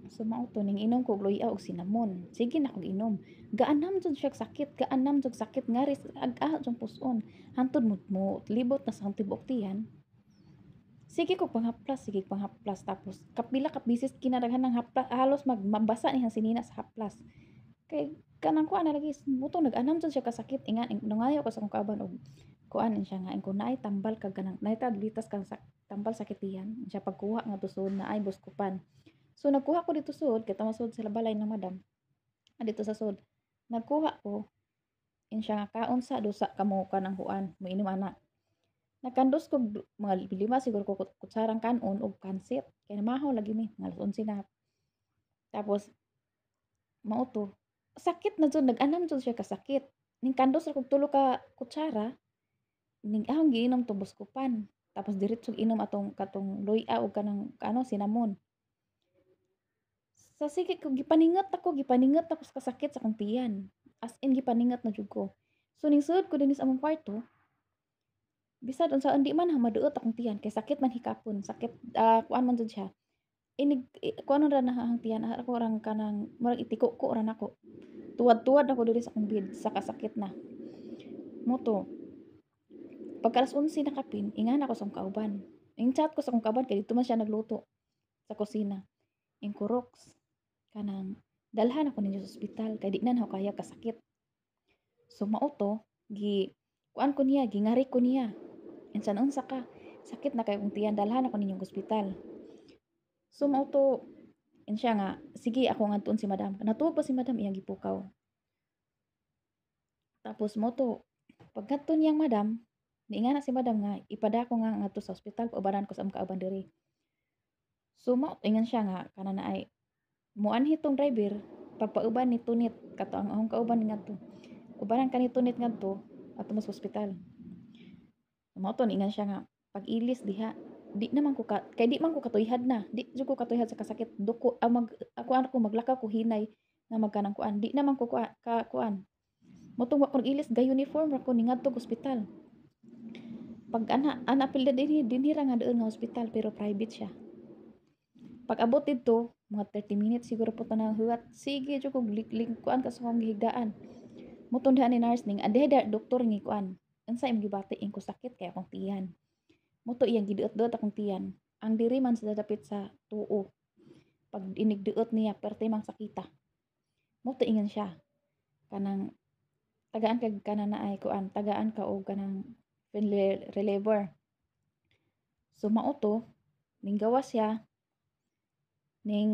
So mao to ning inom kog luya og sinamon. Sige na kog inom. Gaanam jud siya sakit, gaanam jud sakit ngari ag-ah jung puson. Hantod mo libot na sa akong tibuok tiyan. Sige kog panghaplas tapos kapila ka bisis kinadaghan ng haplas halos mabasa niyang sinina sa haplas. Kay kanang kuan na lagi butong nag-anam jud siya kasakit ingan nangayo ko sa akong kauban og kuan siya nga kung naay tambal kag kanang naay tablitas kang tambal sakit tiyan siya pagkuha nga tusod na ay buskupan. So nagkuha ko dito sud kay tamasud sila balay ng madam. Dito sa sud. Nagkuha ko siya nga kaon sa dusa ka mo kanang huan moinom ana. Nagkandos ko mga lima siguro ko kutsarang kanon og pansit kay namahaw lagi mi mga alas 11 na. Tapos mao to sakit na jud nag-anam jud siya kasakit. Ning kandos ra kog tulo ka kutsara ning ahong giinom tong buskupan. Tapos diretsong inom atong katong luya o kanang ano sinamon. Sa sige ko gipaningat ako sa kasakit sa akong tiyan. As in gipaningat na jud ko. So ning sud ko dinhi sa among kwarto, bisad unsa hindi man ha maduot akong tiyan kay sakit man hikapon, sakit kuan man jud siya. Inig kuan ra na ang tiyan ako rang kanang murag itiko ko ra nako. Tuwad-tuwad ako diri sa akong bed sa kasakit na. Mo to. Pagka alas 11 na kapin, ingan ako sa akong kauban. Ing chat ko sa akong kauban kay dito man siya nagluto sa kusina. Ing kuroks kanang dalhan ako ninyo sa ospital kay di na ako kaya kasakit. So mao to gi kuan ko niya, gingari ko niya. Insan unsa ka? Sakit na kay kong tiyan dalhan ako ninyong ospital. So mao to siya nga sige ako ngadtuon si madam. Natuog pa si madam iyang gipukaw. Tapos mo to pagkadto niyang madam niingan na si madam nga ipadako nga ngadto sa ospital paubaran ko sa among kauban diri. So mao ingan siya nga kana na ay muanhi tong driver pagpauban ni Tunit kato ang akong kauban ngadto. Ubaran ka ni Tunit ngadto ato mo sa ospital. Mao to ingan siya nga pag-ilis diha di naman ko kay di man ko katuyhad na di jud ko katuyhad sa kasakit duko ako ano ko maglakaw ko hinay nga magkanang kuan di naman ko kuan motong wa ko ilis ga uniform ra ko ni ngadto ospital pag ana pilda dinhi ra nga doon nga ospital pero private siya pag abot dito mga 30 minutes siguro po tanang huwat sige jud ko kuan ka sa akong gihigdaan motong diha ni nurse ning ande doktor ngi kuan unsa imong gibati ing ko sakit kay akong tiyan moto iyang giduot-duot akong tiyan ang diri man sa dapit sa tuo pag inigduot niya perte mang sakita moto ingon siya kanang tagaan kag kana na ay kuan tagaan ka og kanang reliever so mao to ning gawas siya ning